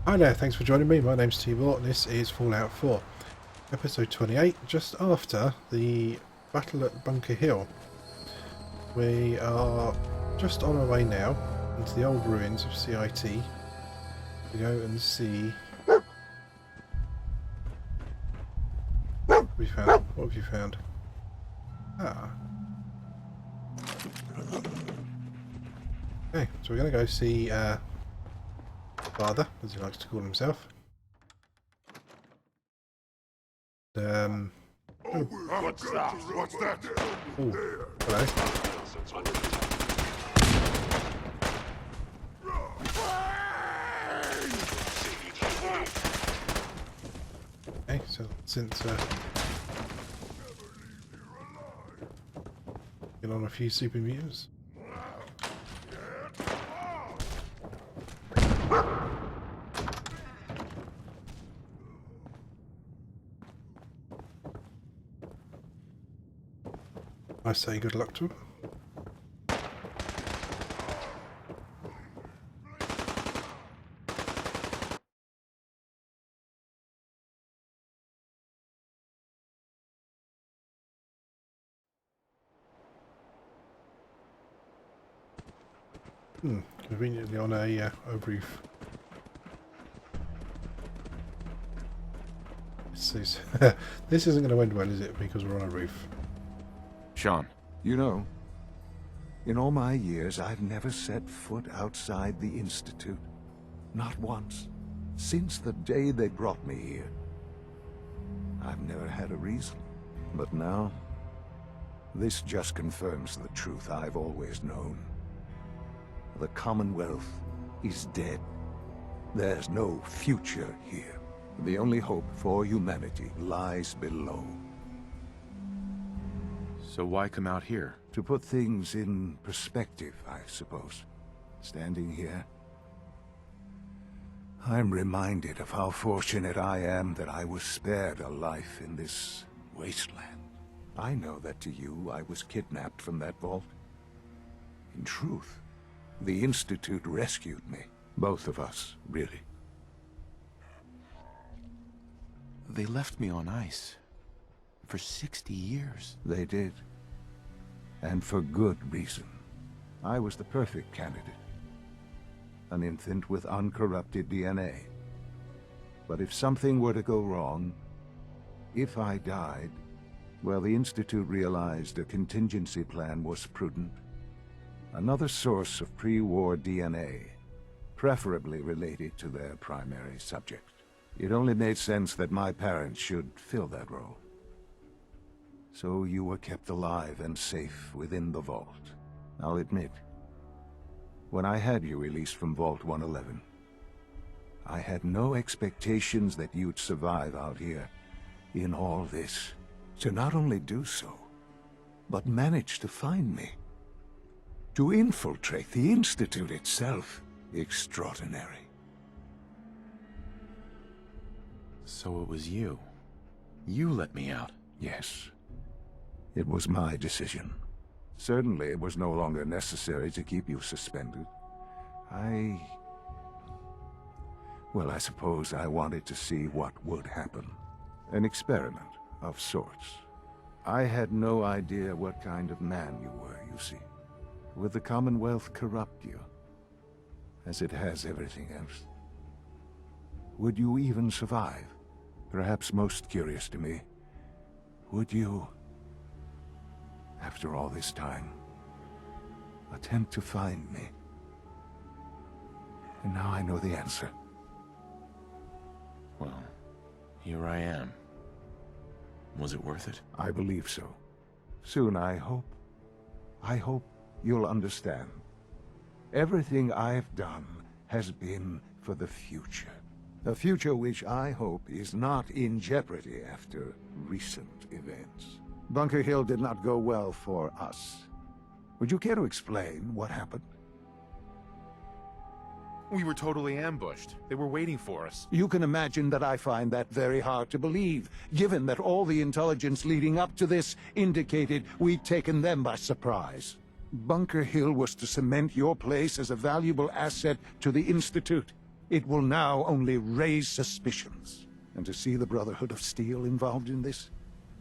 Hi there, thanks for joining me. My name's Tibor and this is Fallout 4, episode 28, just after the battle at Bunker Hill. We are just on our way now into the old ruins of CIT to go and see what we found. What have you found? Ah. Okay, so we're going to go see Father, as he likes to call himself. What's that? What's that? Oh, hello. Okay, so since get on a few super mutants. I say good luck to him. Conveniently on a roof. This isn't going to end well, is it? Because we're on a roof. Sean. You know, in all my years, I've never set foot outside the Institute. Not once. Since the day they brought me here. I've never had a reason. But now, this just confirms the truth I've always known. The Commonwealth is dead. There's no future here. The only hope for humanity lies below. So why come out here? To put things in perspective, I suppose. Standing here, I'm reminded of how fortunate I am that I was spared a life in this wasteland. I know that to you, I was kidnapped from that vault. In truth, the Institute rescued me. Both of us, really. They left me on ice. For 60 years. They did. And for good reason. I was the perfect candidate. An infant with uncorrupted DNA. But if something were to go wrong, if I died, well, the Institute realized a contingency plan was prudent. Another source of pre-war DNA, preferably related to their primary subject. It only made sense that my parents should fill that role. So you were kept alive and safe within the vault. I'll admit, when I had you released from Vault 111, I had no expectations that you'd survive out here in all this. To not only do so, but manage to find me. To infiltrate the Institute itself. Extraordinary. So it was you. You let me out. Yes. It was my decision. Certainly it was no longer necessary to keep you suspended. Well, I suppose I wanted to see what would happen. An experiment of sorts. I had no idea what kind of man you were, you see. Would the Commonwealth corrupt you? As it has everything else? Would you even survive? Perhaps most curious to me, would you, after all this time, attempt to find me? And now I know the answer. Well, here I am. Was it worth it? I believe so. Soon, I hope you'll understand. Everything I've done has been for the future. A future which I hope is not in jeopardy after recent events. Bunker Hill did not go well for us. Would you care to explain what happened? We were totally ambushed. They were waiting for us. You can imagine that I find that very hard to believe, given that all the intelligence leading up to this indicated we'd taken them by surprise. Bunker Hill was to cement your place as a valuable asset to the Institute. It will now only raise suspicions. And to see the Brotherhood of Steel involved in this,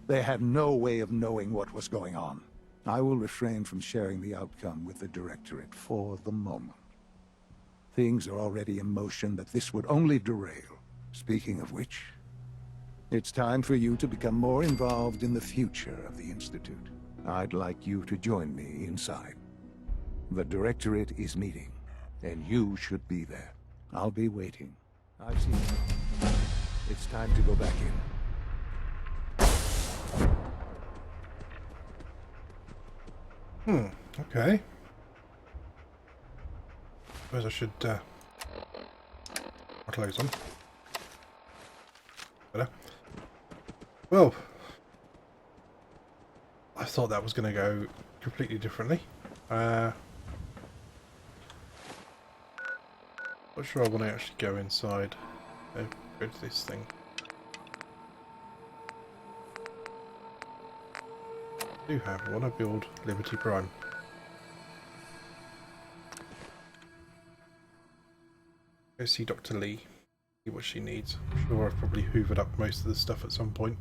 they had no way of knowing what was going on. I will refrain from sharing the outcome with the Directorate for the moment. Things are already in motion that this would only derail. Speaking of which, it's time for you to become more involved in the future of the Institute. I'd like you to join me inside. The Directorate is meeting, and you should be there. I'll be waiting. I've seen it. It's time to go back in. Okay. Suppose I should close on. Better. Well, I thought that was going to go completely differently. Not sure I want to actually go inside. Go to this thing. I do have. I want to build Liberty Prime. Go see Dr. Lee. See what she needs. I'm sure I've probably hoovered up most of the stuff at some point.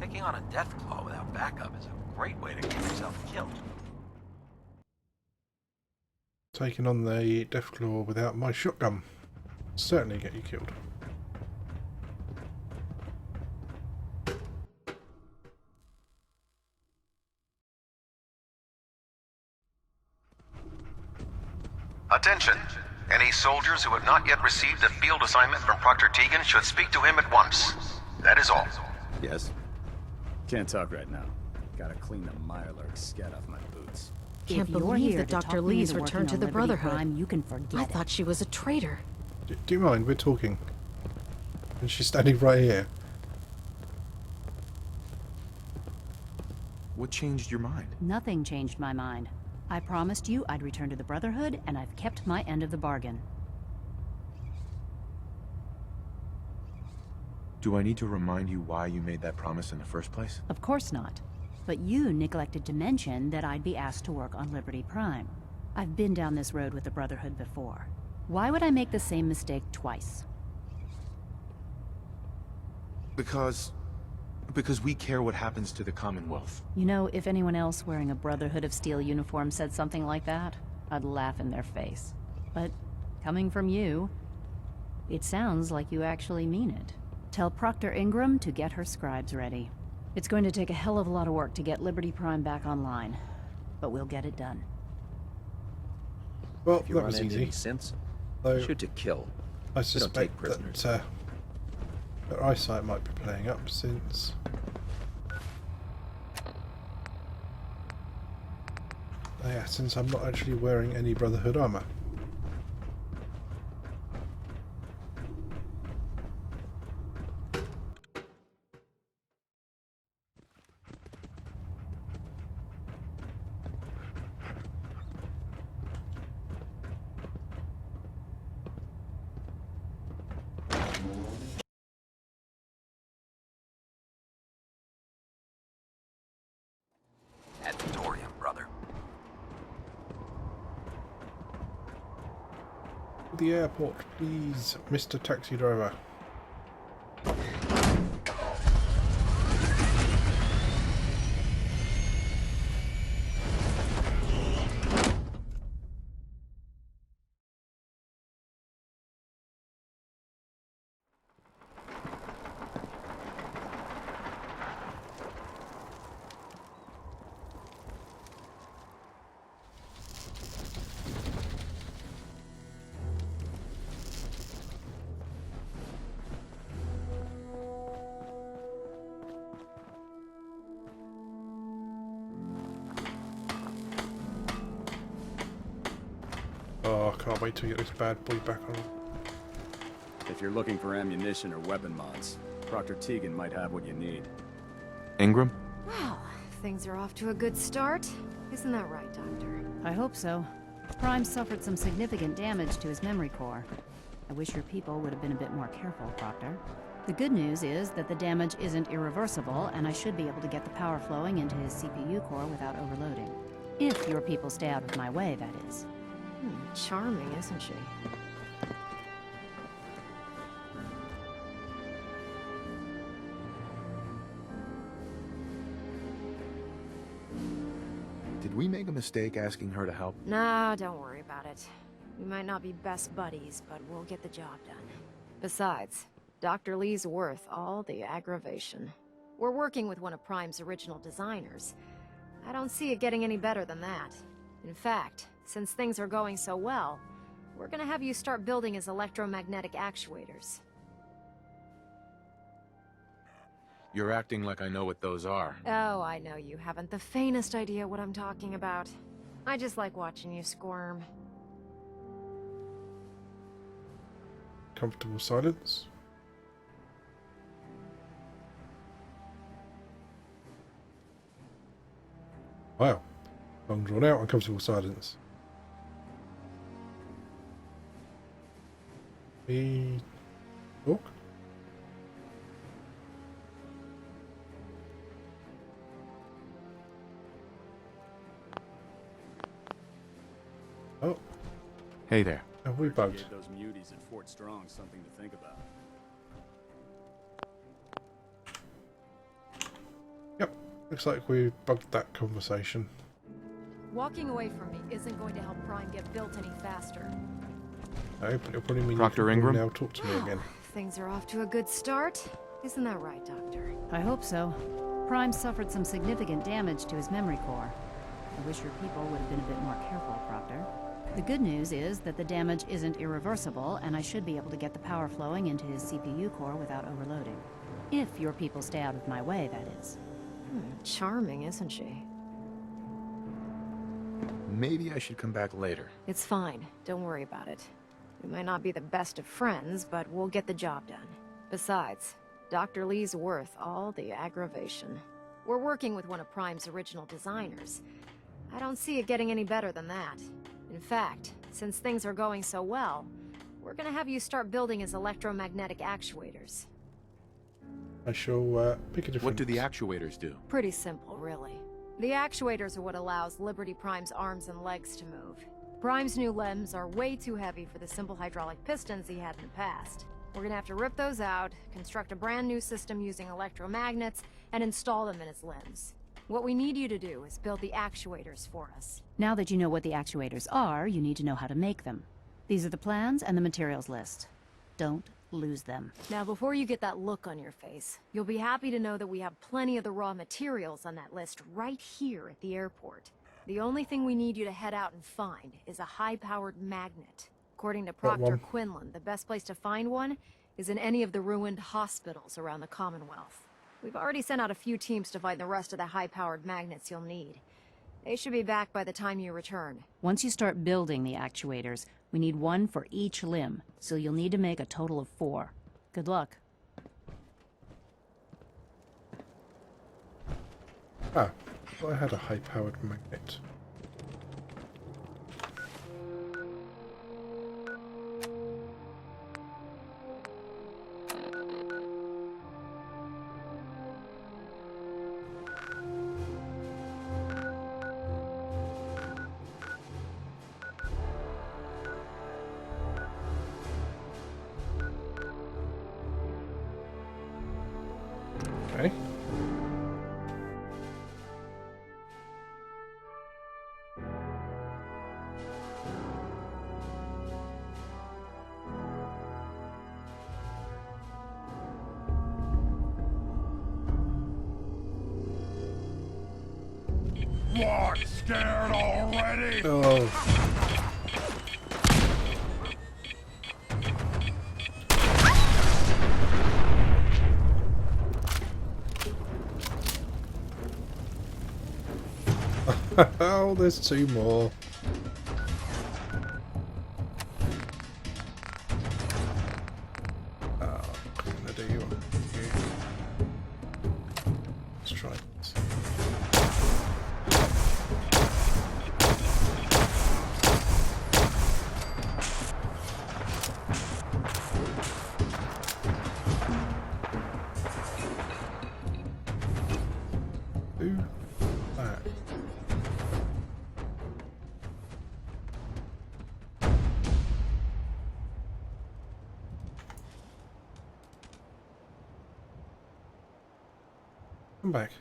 Taking on a Deathclaw without backup is a great way to get yourself killed. Taking on the Deathclaw without my shotgun certainly get you killed. Attention! Any soldiers who have not yet received a field assignment from Proctor Tegan should speak to him at once. That is all. Yes? Can't talk right now. Gotta clean the Mirelurk scat off my boots. Can't believe that Dr. Lee's returned to the Brotherhood. You can forget I thought she was a traitor. Do you mind? We're talking. And she's standing right here. What changed your mind? Nothing changed my mind. I promised you I'd return to the Brotherhood, and I've kept my end of the bargain. Do I need to remind you why you made that promise in the first place? Of course not. But you neglected to mention that I'd be asked to work on Liberty Prime. I've been down this road with the Brotherhood before. Why would I make the same mistake twice? Because we care what happens to the Commonwealth. You know, if anyone else wearing a Brotherhood of Steel uniform said something like that, I'd laugh in their face. But coming from you, it sounds like you actually mean it. Tell Proctor Ingram to get her scribes ready. It's going to take a hell of a lot of work to get Liberty Prime back online, but we'll get it done. Well, If you that run was into easy. any sense, Though shoot to kill. I We don't take suspect prisoners. that her eyesight might be playing up since since I'm not actually wearing any Brotherhood armor. Adventorium, brother. The airport, please, Mr. Taxi Driver. Oh, I can't wait to get this bad boy back on. If you're looking for ammunition or weapon mods, Proctor Tegan might have what you need. Ingram? Well, things are off to a good start. Isn't that right, Doctor? I hope so. Prime suffered some significant damage to his memory core. I wish your people would have been a bit more careful, Proctor. The good news is that the damage isn't irreversible, and I should be able to get the power flowing into his CPU core without overloading. If your people stay out of my way, that is. Charming, isn't she? Did we make a mistake asking her to help? Nah, don't worry about it. We might not be best buddies, but we'll get the job done. Besides, Dr. Lee's worth all the aggravation. We're working with one of Prime's original designers. I don't see it getting any better than that. In fact, since things are going so well, we're gonna have you start building his electromagnetic actuators. You're acting like I know what those are. Oh, I know you haven't the faintest idea what I'm talking about. I just like watching you squirm. Comfortable silence. Wow. Long drawn out, uncomfortable silence. We talk? Oh, Hey there. have we bugged? Gave those muties at Fort Strong something to think about. Yep, looks like we bugged that conversation. Walking away from me isn't going to help Prime get built any faster. No, but it'll probably mean Dr. you can Ingram? now talk to me again. Things are off to a good start. Isn't that right, Doctor? I hope so. Prime suffered some significant damage to his memory core. I wish your people would have been a bit more careful, Proctor. The good news is that the damage isn't irreversible, and I should be able to get the power flowing into his CPU core without overloading. If your people stay out of my way, that is. Charming, isn't she? Maybe I should come back later. It's fine. Don't worry about it. We might not be the best of friends, but we'll get the job done. Besides, Dr. Lee's worth all the aggravation. We're working with one of Prime's original designers. I don't see it getting any better than that. In fact, since things are going so well, we're gonna have you start building his electromagnetic actuators. I shall pick a different... What do the actuators do? Pretty simple, really. The actuators are what allows Liberty Prime's arms and legs to move. Prime's new limbs are way too heavy for the simple hydraulic pistons he had in the past. We're gonna have to rip those out, construct a brand new system using electromagnets, and install them in his limbs. What we need you to do is build the actuators for us. Now that you know what the actuators are, you need to know how to make them. These are the plans and the materials list. Don't lose them. Now, before you get that look on your face, you'll be happy to know that we have plenty of the raw materials on that list right here at the airport. The only thing we need you to head out and find is a high-powered magnet. According to Proctor one. Quinlan, the best place to find one is in any of the ruined hospitals around the Commonwealth. We've already sent out a few teams to find the rest of the high-powered magnets you'll need. They should be back by the time you return. Once you start building the actuators, we need one for each limb, so you'll need to make a total of 4. Good luck. Ah, I had a high-powered magnet. Okay. What? Scared already? Oh. Oh, there's 2 more. Oh, I'm gonna do you. Let's try this. come back.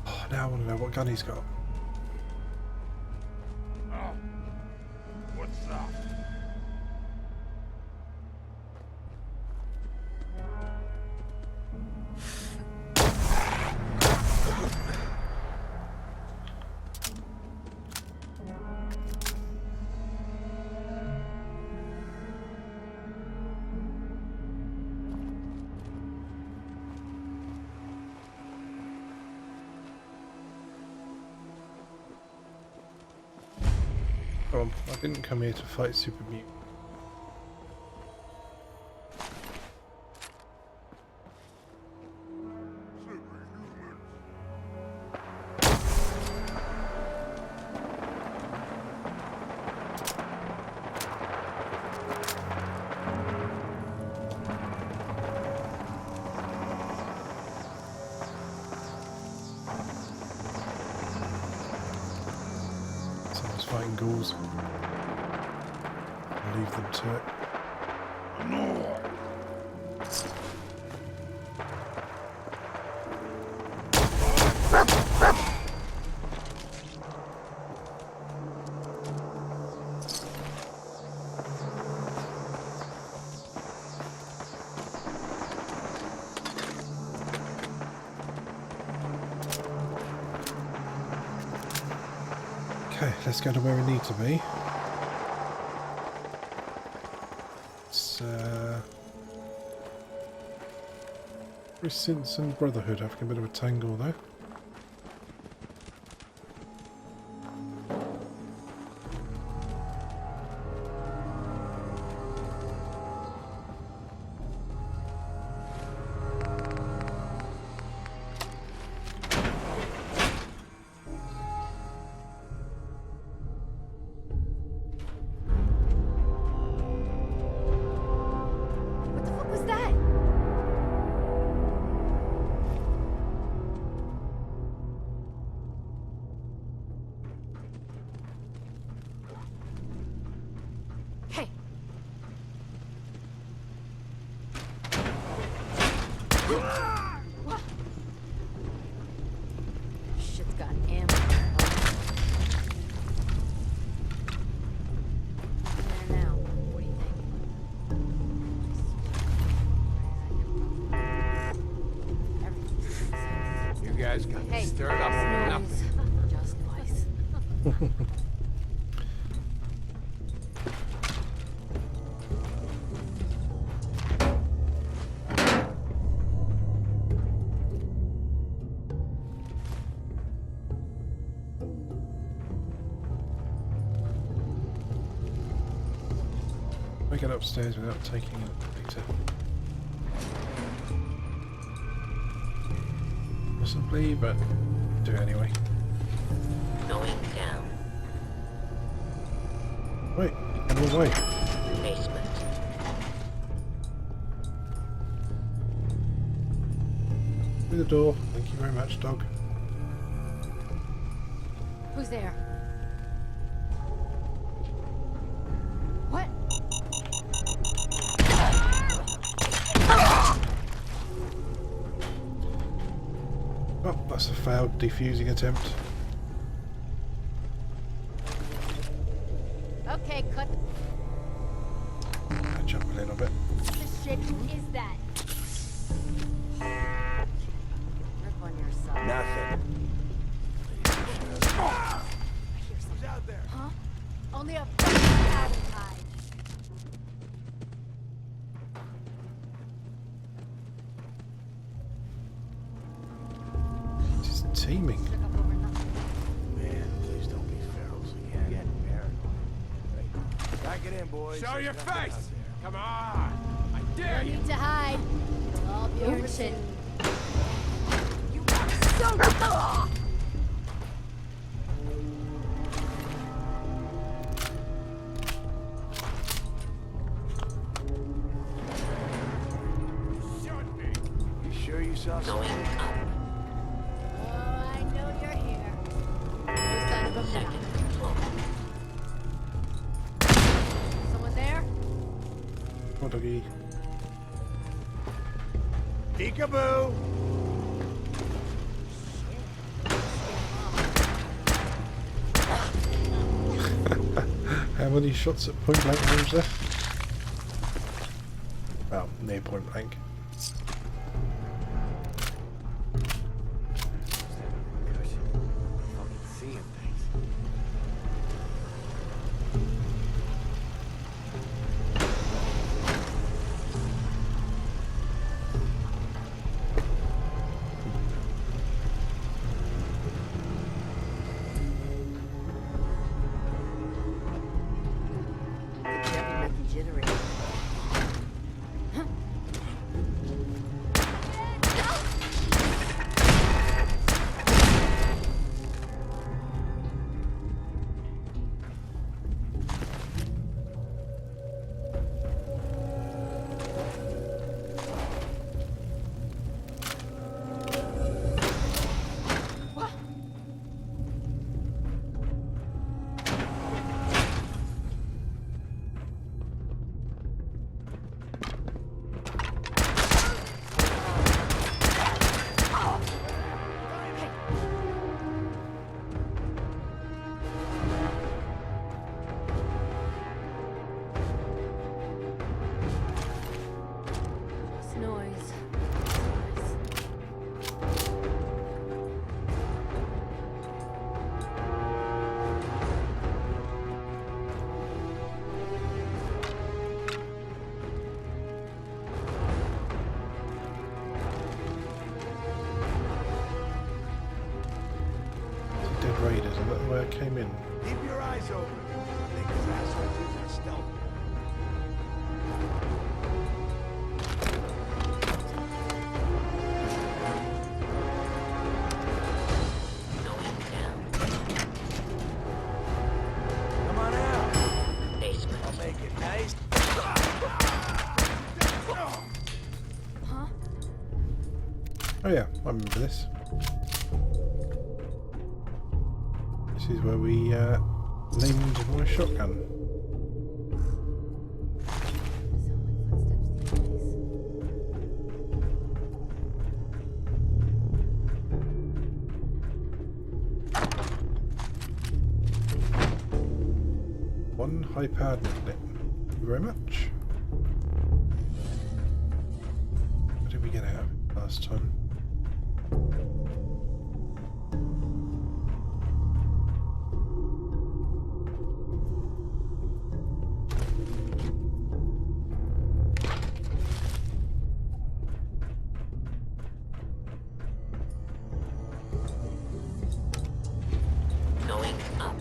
Oh, now I want to know what gun he's got. Oh. What's up? Come on, I didn't come here to fight super mutant. Someone's fighting ghouls. I'll leave them to it. No. Okay, let's go to where we need to be. It's Resistance and Brotherhood having a bit of a tangle though. What the fuck was that? Hey. What? Shit's got ammo. There now. What do you think? You guys got me Hey, stirred up for nothing. snooze. Just twice. We get upstairs without taking a data. Possibly, but do it anyway. Going down. Wait, get all the way. Basement. Through the door. Thank you very much, dog. Who's there? What? Oh, that's a failed defusing attempt. Okay, cut I jump a little bit. the shit. Who is that? Rip on your side. Nothing. I hear something. Out there. Huh? Only a fucking cattle hide. It's teaming. Took up over nothing. Man, please don't be ferals again. Get paranoid. Right. Back it in, boys. Show There's your nothing out face! there. Come on! I dare No you! need to hide. It'll all be over soon. You are so. Shoot me! You sure you saw Going something? up. Oh, doggy. Peekaboo! How many shots at point blank range there? Well, near point blank. Dead raiders, is that the way I came in? Keep your eyes open. I think this asshole's using stealth. Going down. Come on out. Basement. I'll make it nice. Oh yeah, I remember this. This is where we named my shotgun. One high-powered magnet. Thank you very much. What did we get out of it last time? Going up.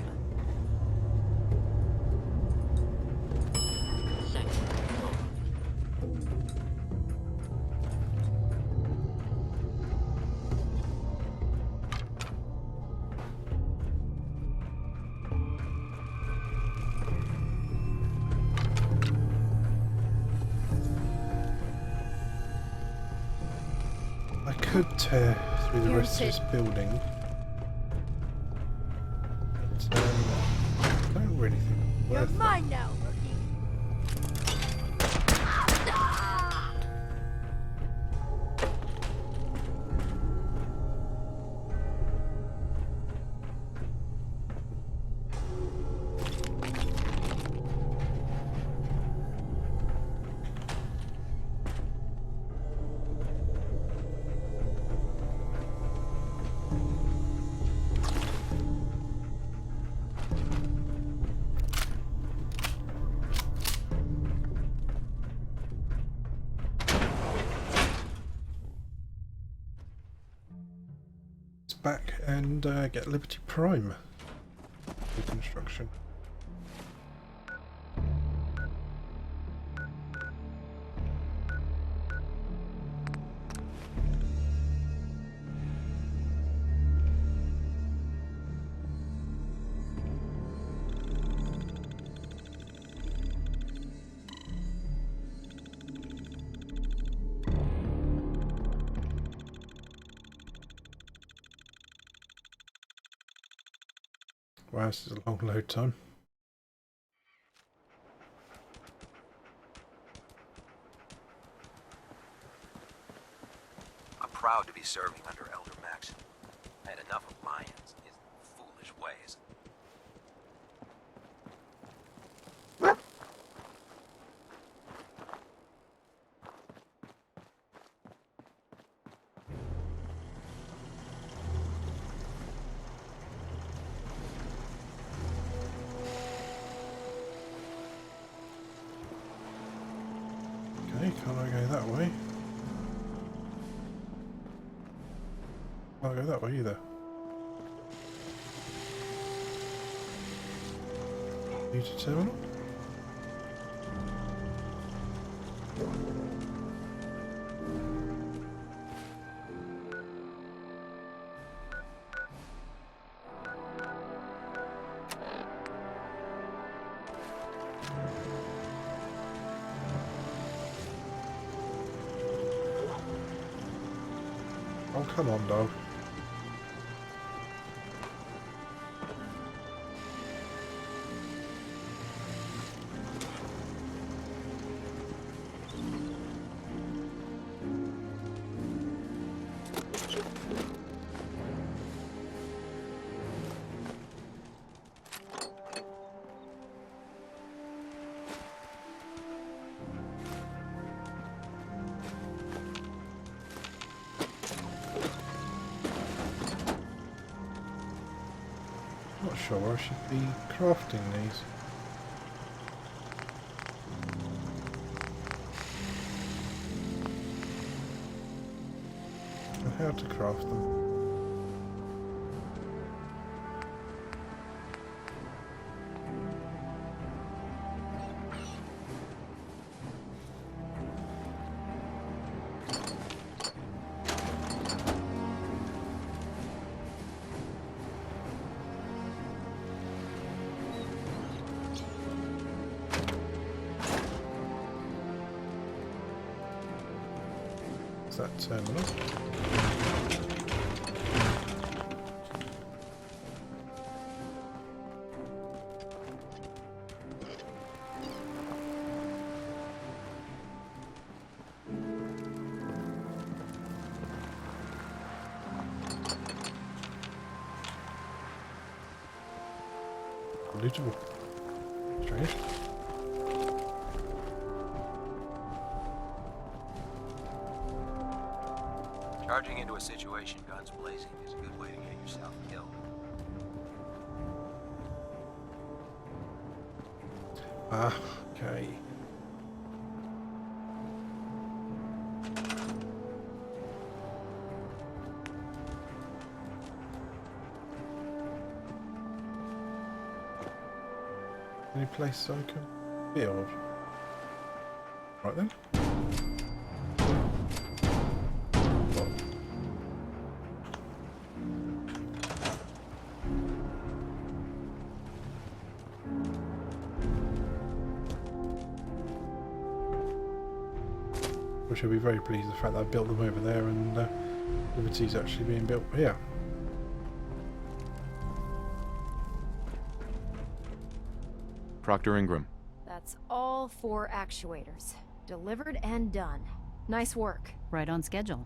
Second floor. I could tear through the rest of this building. But, I don't really think it's worth it. Mine now, rookie. Back and get Liberty Prime reconstruction. Wow, this is a long load time. proud to be serving under Elder Maxon. I had enough of Lyons and his foolish ways. Okay, can't I go that way? Can't go that way either. Use the terminal. Oh, come on, dog. Not sure I should be crafting these. And how to craft them. That terminal. Lootable. Strange. Charging into a situation guns blazing is a good way to get yourself killed. Ah, okay. Any place I can build? Right then. Which I'll be very pleased with the fact that I built them over there and Liberty's actually being built here. Proctor Ingram. That's all 4 actuators. Delivered and done. Nice work. Right on schedule.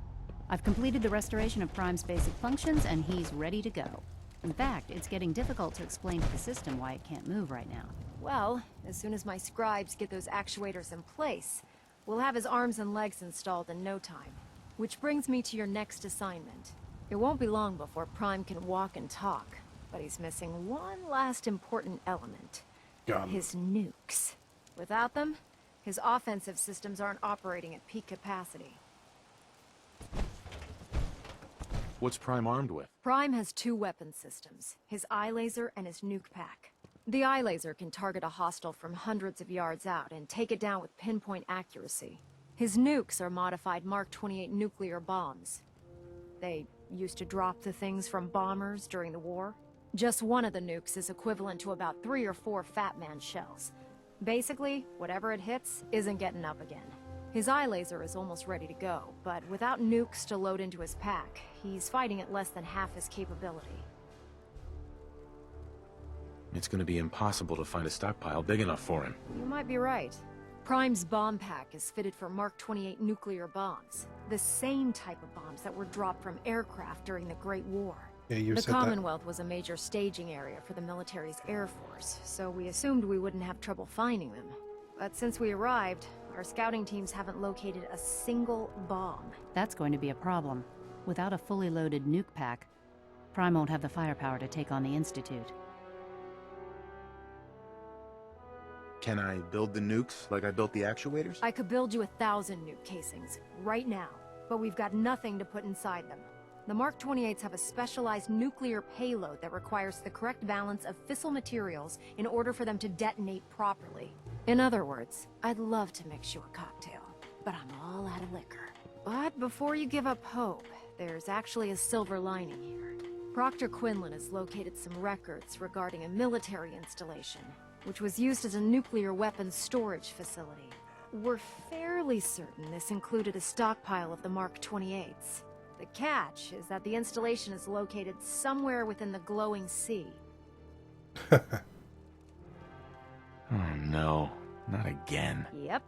I've completed the restoration of Prime's basic functions, and he's ready to go. In fact, it's getting difficult to explain to the system why it can't move right now. Well, as soon as my scribes get those actuators in place, we'll have his arms and legs installed in no time. Which brings me to your next assignment. It won't be long before Prime can walk and talk, but he's missing one last important element. His nukes. Without them, his offensive systems aren't operating at peak capacity. What's Prime armed with? Prime has 2 weapon systems, his eye laser and his nuke pack. The eye laser can target a hostile from hundreds of yards out and take it down with pinpoint accuracy. His nukes are modified Mark 28 nuclear bombs. They used to drop the things from bombers during the war. Just one of the nukes is equivalent to about 3 or 4 Fat Man shells. Basically, whatever it hits isn't getting up again. His eye laser is almost ready to go, but without nukes to load into his pack, he's fighting at less than half his capability. It's gonna be impossible to find a stockpile big enough for him. You might be right. Prime's bomb pack is fitted for Mark 28 nuclear bombs. The same type of bombs that were dropped from aircraft during the Great War. Yeah, you The said that. Commonwealth was a major staging area for the military's Air Force, so we assumed we wouldn't have trouble finding them. But since we arrived, our scouting teams haven't located a single bomb. That's going to be a problem. Without a fully loaded nuke pack, Prime won't have the firepower to take on the Institute. Can I build the nukes like I built the actuators? I could build you 1,000 nuke casings, right now, but we've got nothing to put inside them. The Mark 28s have a specialized nuclear payload that requires the correct balance of fissile materials in order for them to detonate properly. In other words, I'd love to mix you a cocktail, but I'm all out of liquor. But before you give up hope, there's actually a silver lining here. Proctor Quinlan has located some records regarding a military installation, which was used as a nuclear weapons storage facility. We're fairly certain this included a stockpile of the Mark 28s. The catch is that the installation is located somewhere within the glowing sea. Oh no, not again. Yep.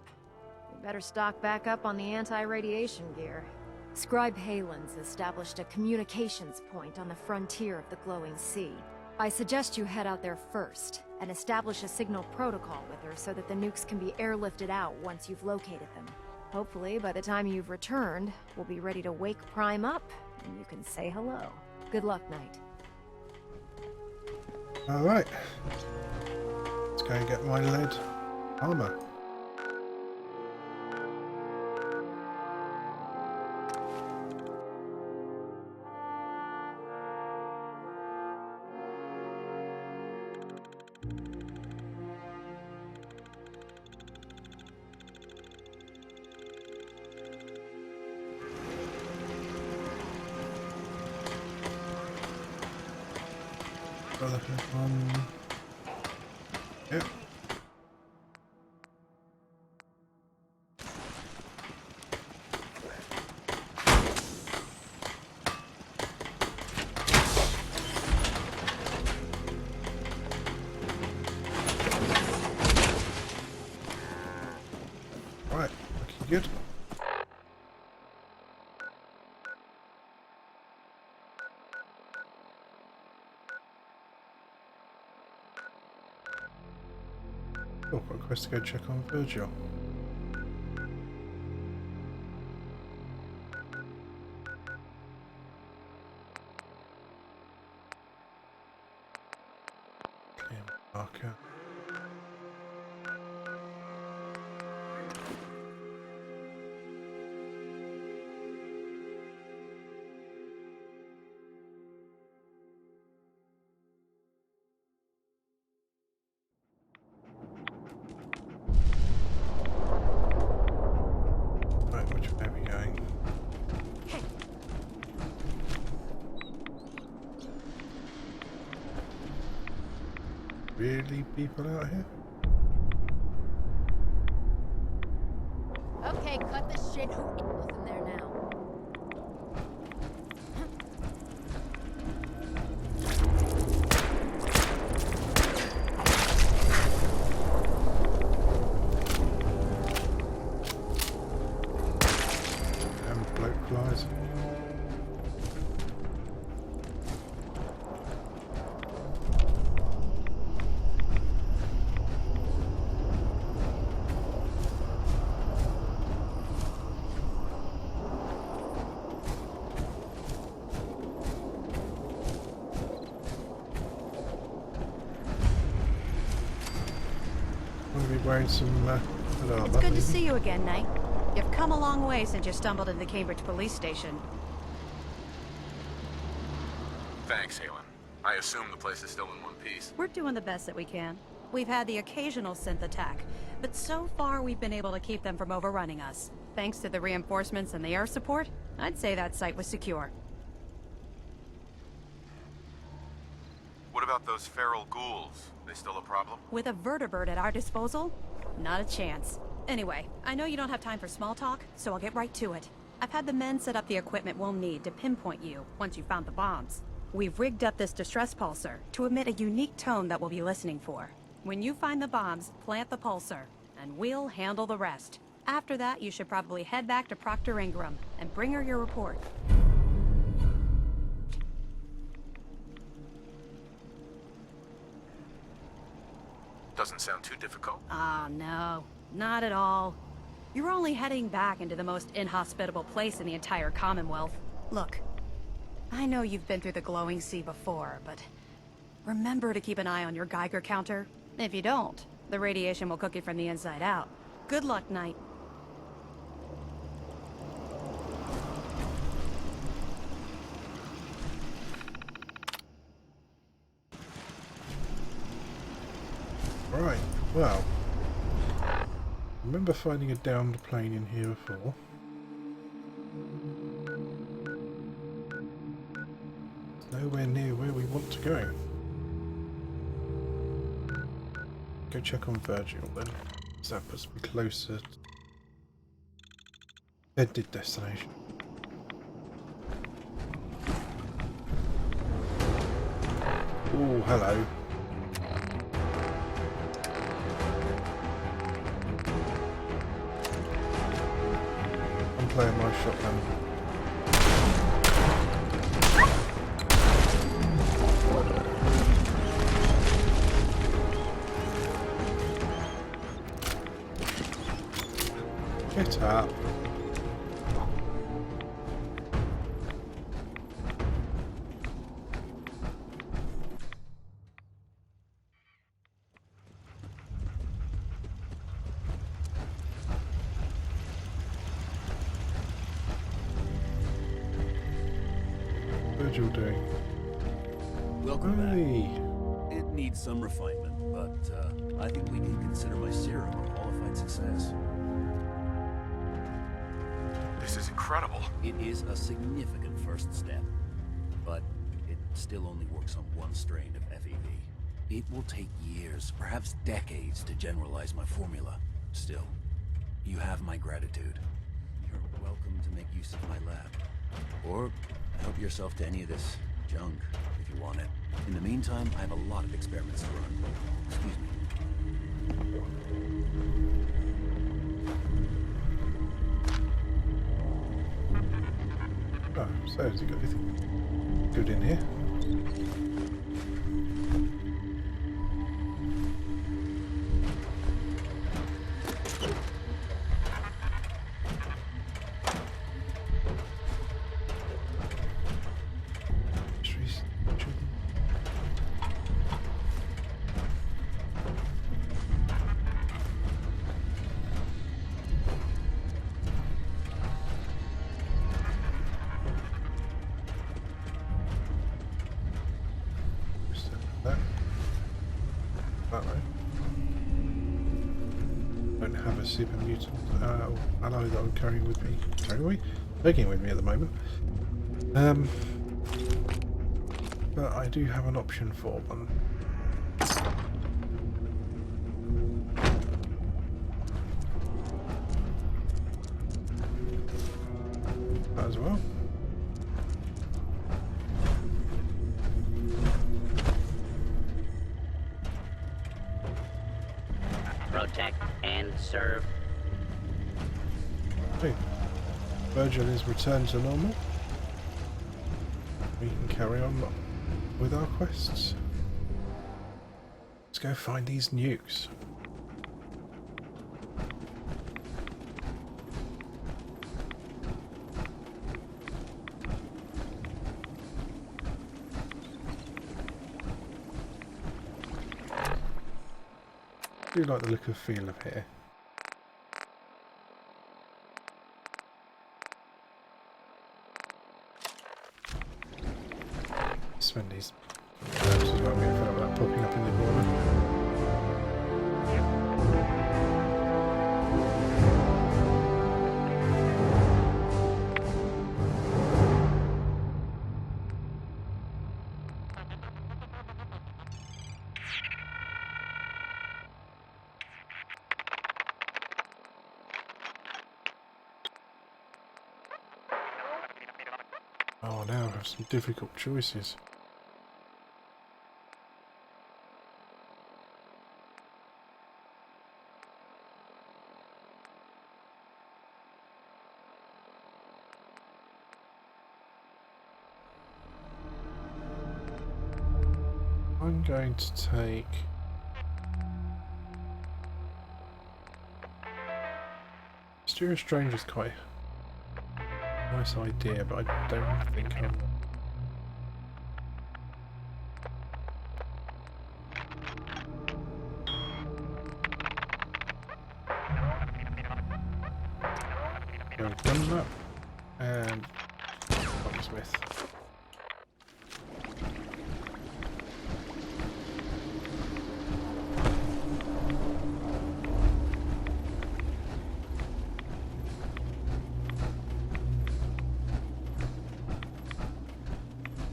We better stock back up on the anti-radiation gear. Scribe Halen's established a communications point on the frontier of the glowing sea. I suggest you head out there first, and establish a signal protocol with her so that the nukes can be airlifted out once you've located them. Hopefully, by the time you've returned, we'll be ready to wake Prime up, and you can say hello. Good luck, Knight. Alright. Let's go and get my lead armor. Yep. Right, looking good. Oh, got a quest to go check on Virgil. Okay, marker. Right, which way are we going? Really, people out here? Okay, cut the shit. Who in there now? Damn bloke flies. I'm going to be wearing some hood armor. It's good to see you again, Knight. You've come a long way since you stumbled into the Cambridge police station. Thanks, Halen. I assume the place is still in one piece. We're doing the best that we can. We've had the occasional synth attack, but so far we've been able to keep them from overrunning us. Thanks to the reinforcements and the air support, I'd say that site was secure. What about those feral ghouls? They still a problem? With a vertibird at our disposal? Not a chance. Anyway, I know you don't have time for small talk, so I'll get right to it. I've had the men set up the equipment we'll need to pinpoint you once you've found the bombs. We've rigged up this distress pulsar to emit a unique tone that we'll be listening for. When you find the bombs, plant the pulsar, and we'll handle the rest. After that, you should probably head back to Proctor Ingram and bring her your report. Doesn't sound too difficult. Ah, no. Not at all. You're only heading back into the most inhospitable place in the entire Commonwealth. Look, I know you've been through the glowing sea before, but remember to keep an eye on your Geiger counter. If you don't, the radiation will cook you from the inside out. Good luck, Knight. Right, well, I remember finding a downed plane in here before. It's nowhere near where we want to go. Go check on Virgil then, so that puts me closer to intended destination. Oh, hello. I'm playing my shotgun. Get up. Virgil doing? Welcome Hey. back. It needs some refinement, but I think we can consider my serum a qualified success. This is incredible. It is a significant first step, but it still only works on one strain of FEV. It will take years, perhaps decades, to generalize my formula. Still, you have my gratitude. You're welcome to make use of my lab. Or help yourself to any of this junk, if you want it. In the meantime, I have a lot of experiments to run. Excuse me. Oh, so has he got anything good in here? Don't have a super mutant ally that I'm carrying with me. Taking with me at the moment. But I do have an option for one. That as well. Protect and serve. Okay. Virgil is returned to normal. We can carry on with our quests. Let's go find these nukes. I do like the look and feel of here. Spend these herbs as well, get fed up with that popping up in the corner. Oh, now I have some difficult choices. I'm going to take... Mysterious Stranger is quite a nice idea, but I don't think I'm... Gun map and locksmith.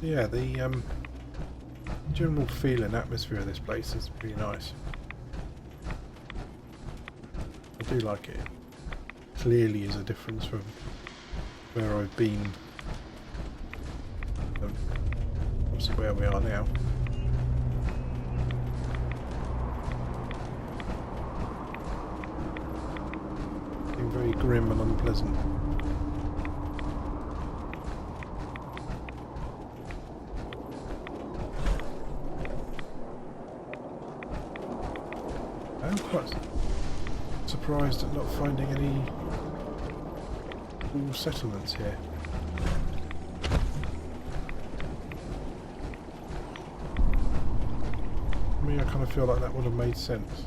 Yeah, the general feel and atmosphere of this place is pretty nice. I do like it. Clearly is a difference from where I've been, obviously where we are now. Being very grim and unpleasant. I'm quite surprised at not finding any cool settlements here. I mean, I kind of feel like that would have made sense.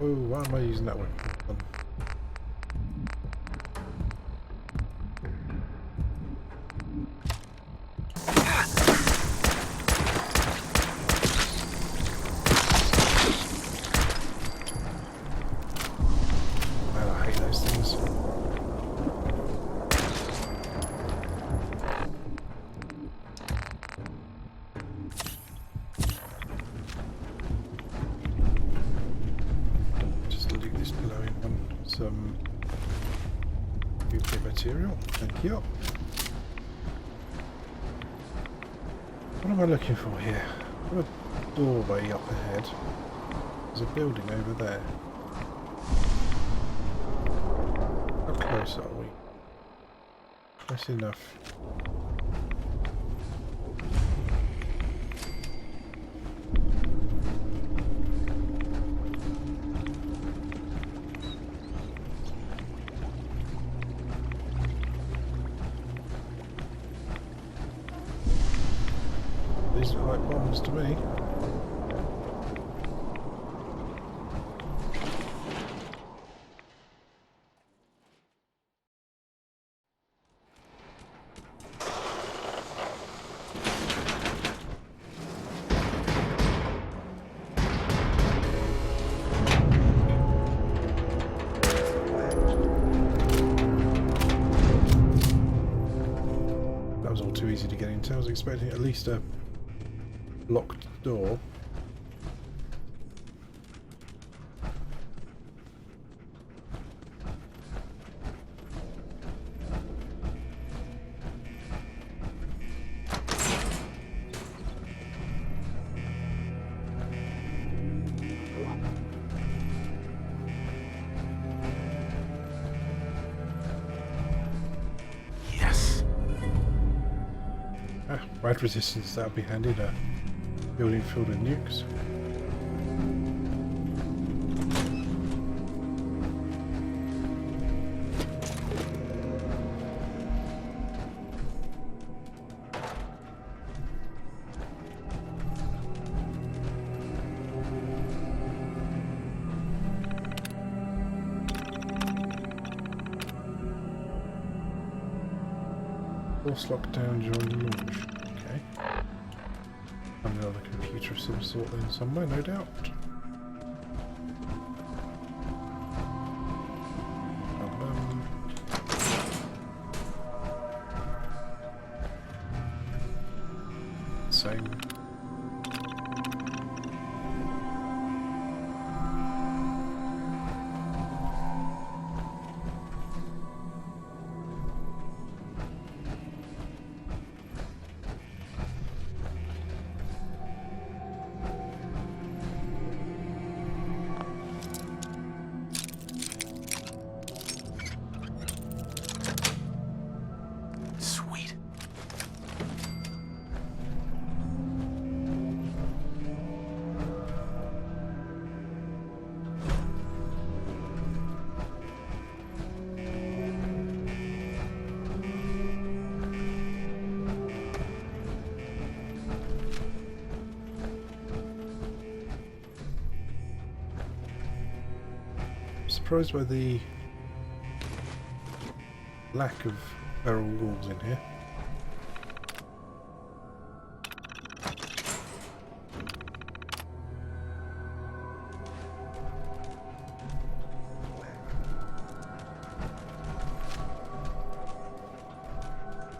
Oh, why am I using that weapon? Man, I hate those things. Some nuclear material. Thank you. What am I looking for here? Got a doorway up ahead. There's a building over there. How close are we? Close enough. These look like bombs to me. That was all too easy to get into. I was expecting at least a locked door. Yes. Rad resistance, that would be handy. A building filled with nukes. Force lockdown during launch. Okay. Another computer of some sort then somewhere, no doubt. same. Sweet. Surprised by the lack of feral ghouls in here.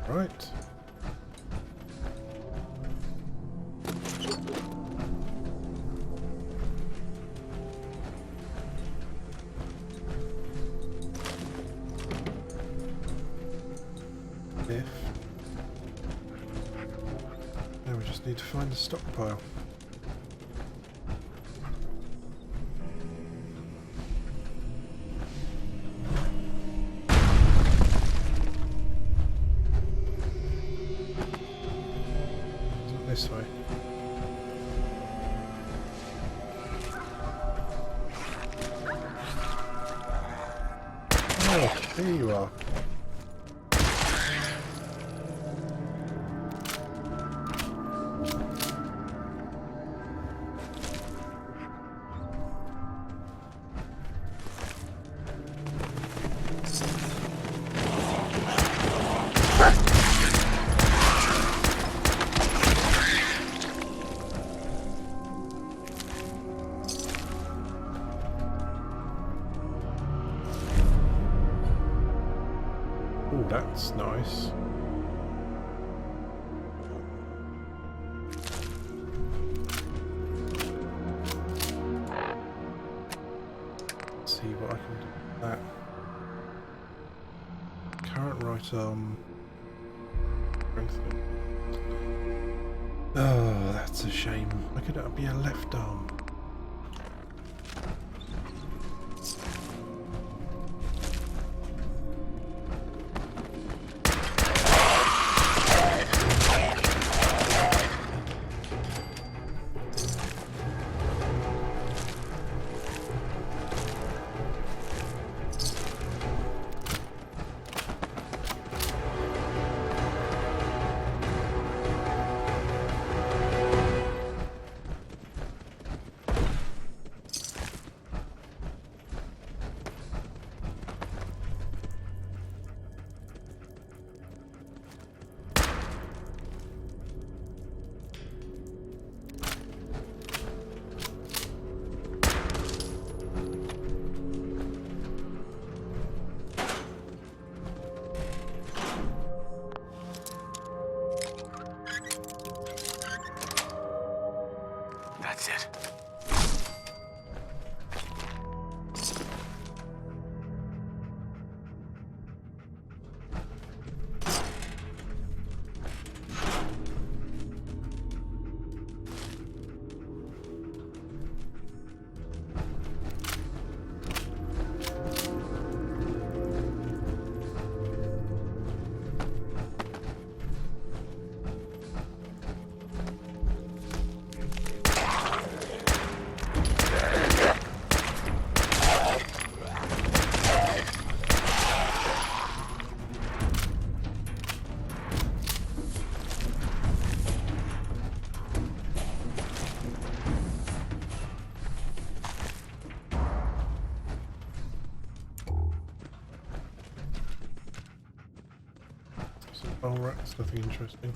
Right. Now we just need to find the stockpile. This way. Oh, here you are. Oh, that's nice. Let's see what I can do with that. Current right arm. Strengthening. Oh, that's a shame. Why could that be a left arm? That's it. Oh, right, that's nothing interesting.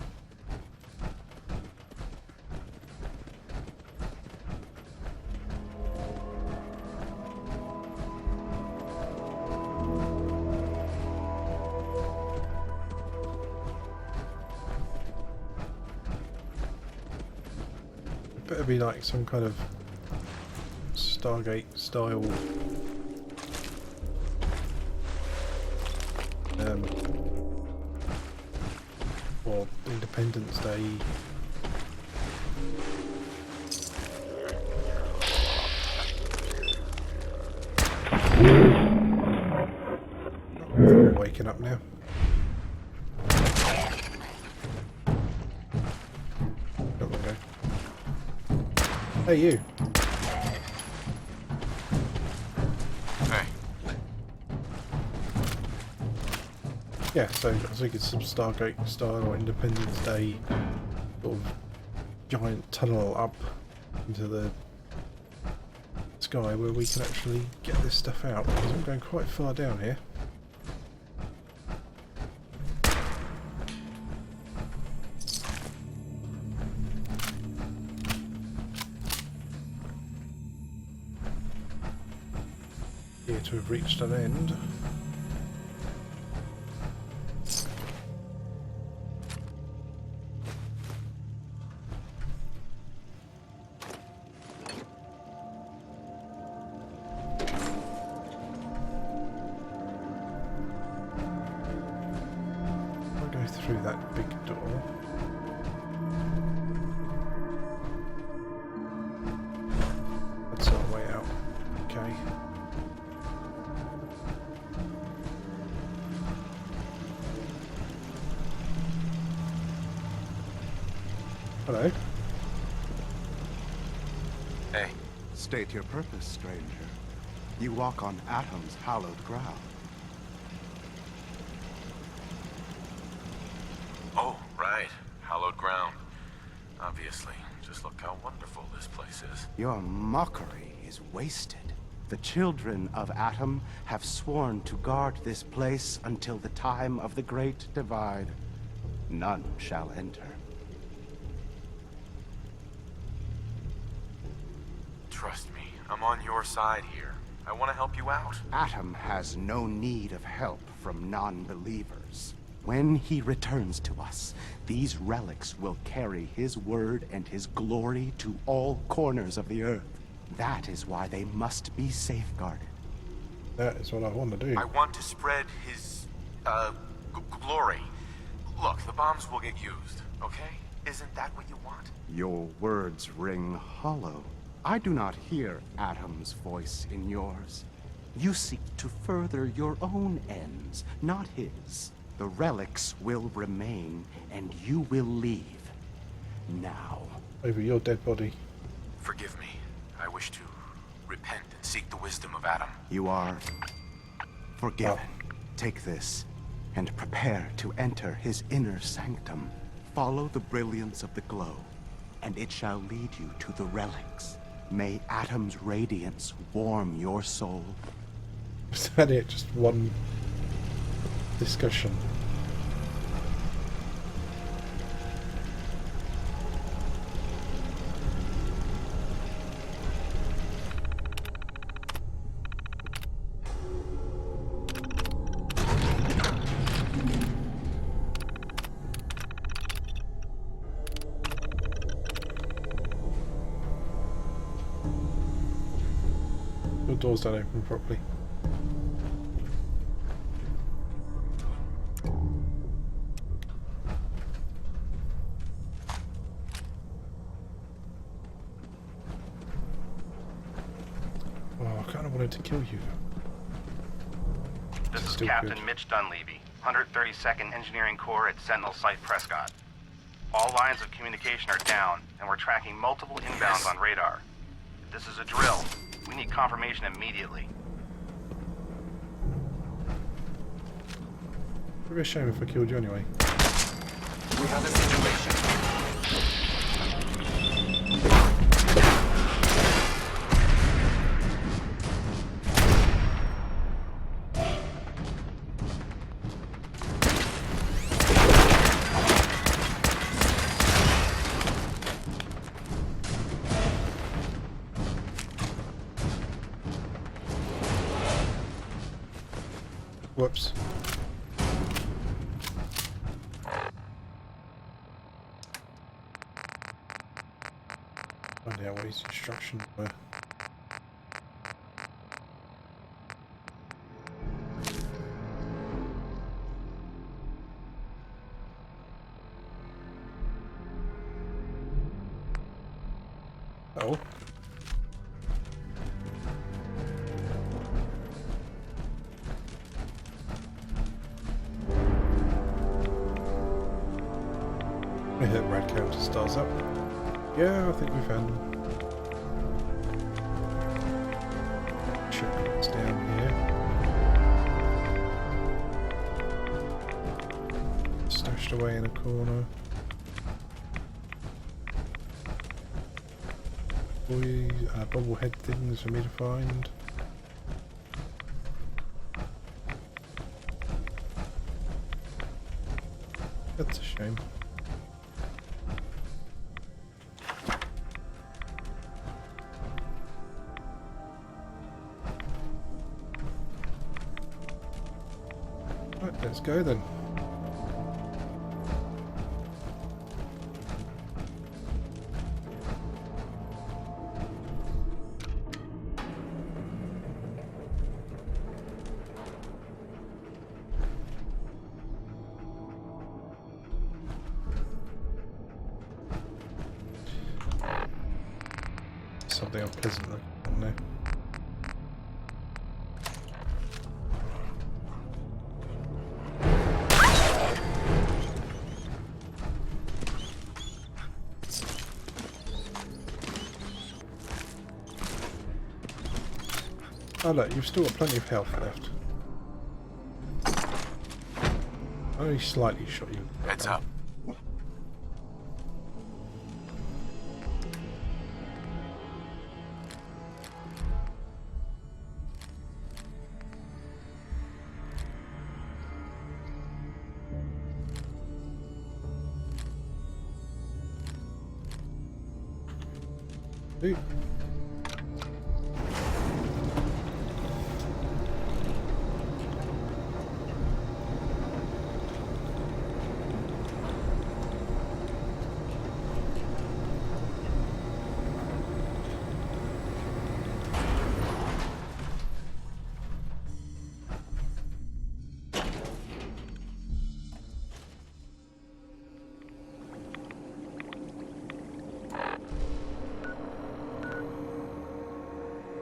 better be like some kind of Stargate style or Independence Day. I'm waking up now. Got to go. Hey, you. Hey. Yeah, so I think it's some Stargate style or Independence Day sort of giant tunnel up into the sky where we can actually get this stuff out, because I'm going quite far down here. Here to have reached an end. Through that big door. That's our way out. Okay. Hello. Hey. State your purpose, stranger. You walk on Atom's hallowed ground. Oh, right. Hallowed ground. Obviously. Just look how wonderful this place is. Your mockery is wasted. The children of Atom have sworn to guard this place until the time of the Great Divide. None shall enter. Trust me, I'm on your side here. I want to help you out. Atom has no need of help from non-believers. When he returns to us, these relics will carry his word and his glory to all corners of the earth. That is why they must be safeguarded. That is what I want to do. I want to spread his, glory. Look, the bombs will get used, okay? Isn't that what you want? Your words ring hollow. I do not hear Atom's voice in yours. You seek to further your own ends, not his. The relics will remain, and you will leave. Now. Over your dead body. Forgive me. I wish to repent and seek the wisdom of Atom. You are forgiven. Take this, and prepare to enter his inner sanctum. Follow the brilliance of the glow, and it shall lead you to the relics. May Atom's radiance warm your soul. Is that it? Just one discussion. Your doors don't open properly. To kill you. This is Captain Mitch Dunleavy, 132nd Engineering Corps at Sentinel Site Prescott. All lines of communication are down, and we're tracking multiple inbounds on radar. This is a drill. We need confirmation immediately. It'd be a shame if I killed you anyway. We have a situation. Whoops. Find out what his instructions were. Oh. We hit red counter stars up. Yeah, I think we found them. Checkpoints down here. Stashed away in a corner. Bobblehead things for me to find. That's a shame. Right, let's go then. Something unpleasant looking there. Oh look, you've still got plenty of health left. I only slightly shot you. Heads up. Ooh.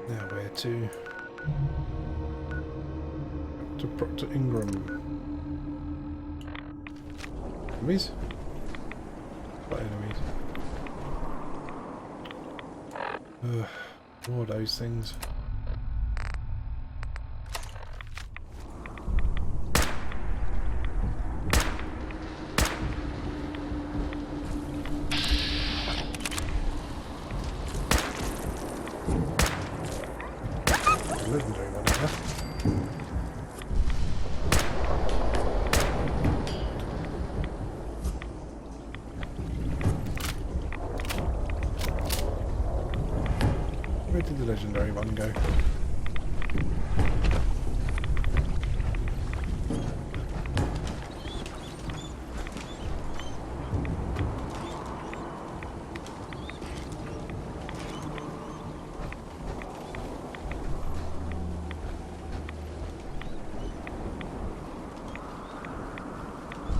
Now where to? To Proctor Ingram. Enemies? What enemies? More of those things. Legendary one, huh? Where did the legendary one go?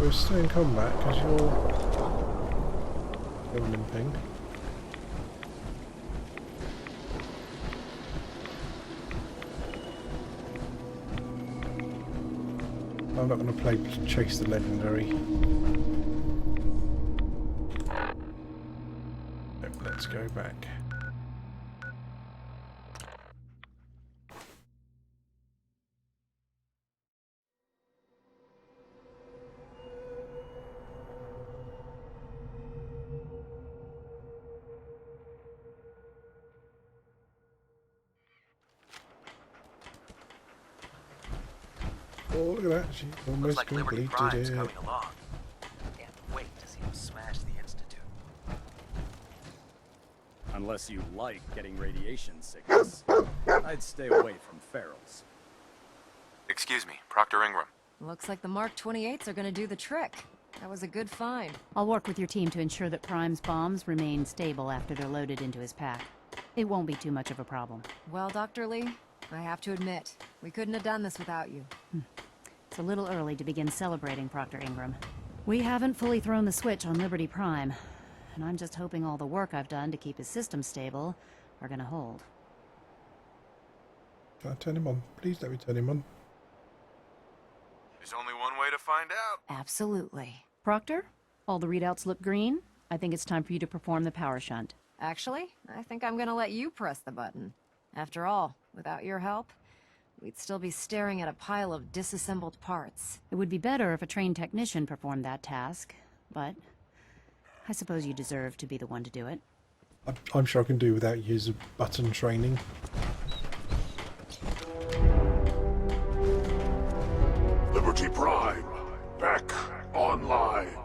We're still in combat because you're limping. I'm not going to play chase the legendary. Nope, let's go back. Oh, look at that, she almost Looks like Liberty completed Prime's it. coming along. Can't wait to see him smash the Institute. Unless you like getting radiation sickness, I'd stay away from ferals. Excuse me, Proctor Ingram. Looks like the Mark 28s are gonna do the trick. That was a good find. I'll work with your team to ensure that Prime's bombs remain stable after they're loaded into his pack. It won't be too much of a problem. Well, Dr. Lee, I have to admit, we couldn't have done this without you. It's a little early to begin celebrating, Proctor Ingram. We haven't fully thrown the switch on Liberty Prime, and I'm just hoping all the work I've done to keep his systems stable are gonna hold. Can I turn him on? Please let me turn him on. There's only one way to find out. Absolutely. Proctor, all the readouts look green. I think it's time for you to perform the power shunt. Actually, I think I'm gonna let you press the button. After all, without your help, we'd still be staring at a pile of disassembled parts. It would be better if a trained technician performed that task, but I suppose you deserve to be the one to do it. I'm sure I can do without user button training. Liberty Prime, back online.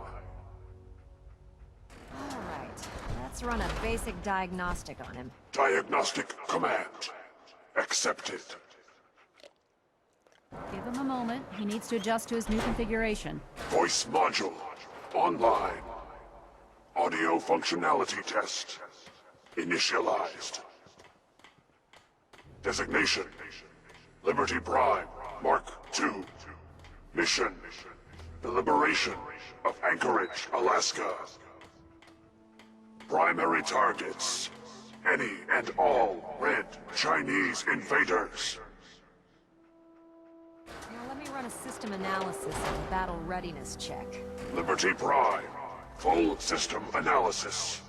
Alright, let's run a basic diagnostic on him. Diagnostic command accepted. Give him a moment. He needs to adjust to his new configuration. Voice module online. Audio functionality test initialized. Designation: Liberty Prime Mark II. Mission: the liberation of Anchorage, Alaska. Primary targets: any and all red Chinese invaders. Now let me run a system analysis and battle readiness check. Liberty Prime, full system analysis.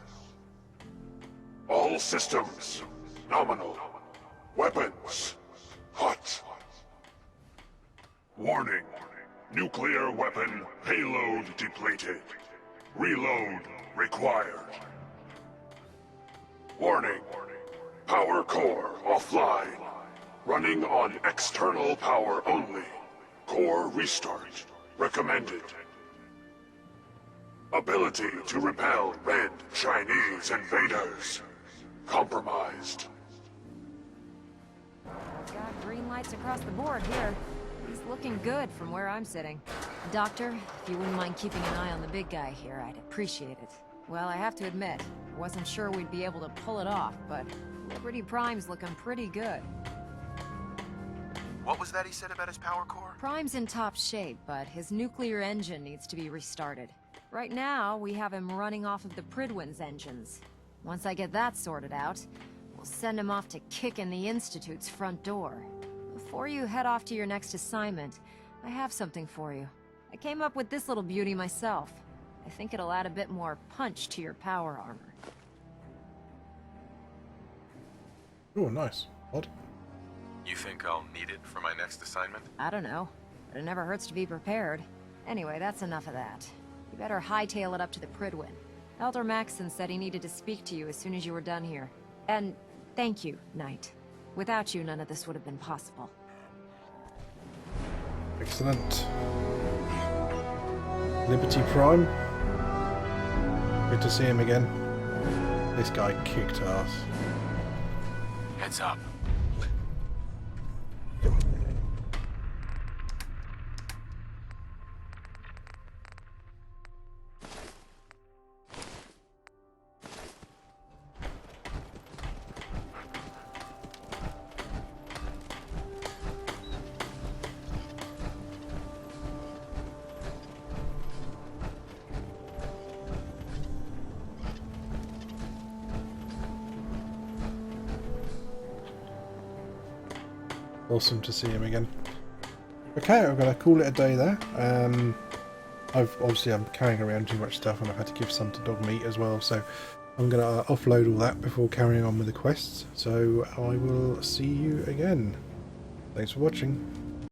All systems nominal. Weapons hot. Warning: nuclear weapon payload depleted. Reload required. Warning: power core offline. Running on external power only. Core restart recommended. Ability to repel red Chinese invaders compromised. Got green lights across the board here. He's looking good from where I'm sitting. Doctor, if you wouldn't mind keeping an eye on the big guy here, I'd appreciate it. Well, I have to admit, I wasn't sure we'd be able to pull it off, but Liberty Prime's looking pretty good. What was that he said about his power core? Prime's in top shape, but his nuclear engine needs to be restarted. Right now, we have him running off of the Pridwin's engines. Once I get that sorted out, we'll send him off to kick in the Institute's front door. Before you head off to your next assignment, I have something for you. I came up with this little beauty myself. I think it'll add a bit more punch to your power armor. Oh, nice. Odd. You think I'll need it for my next assignment? I don't know, but it never hurts to be prepared. Anyway, that's enough of that. You better hightail it up to the Pridwin. Elder Maxson said he needed to speak to you as soon as you were done here. And thank you, Knight. Without you, none of this would have been possible. Excellent. Liberty Prime. Good to see him again. This guy kicked ass. Heads up. Awesome to see him again. Okay, I'm going to call it a day there. I'm carrying around too much stuff and I've had to give some to dog meat as well, so I'm going to offload all that before carrying on with the quests. So I will see you again. Thanks for watching.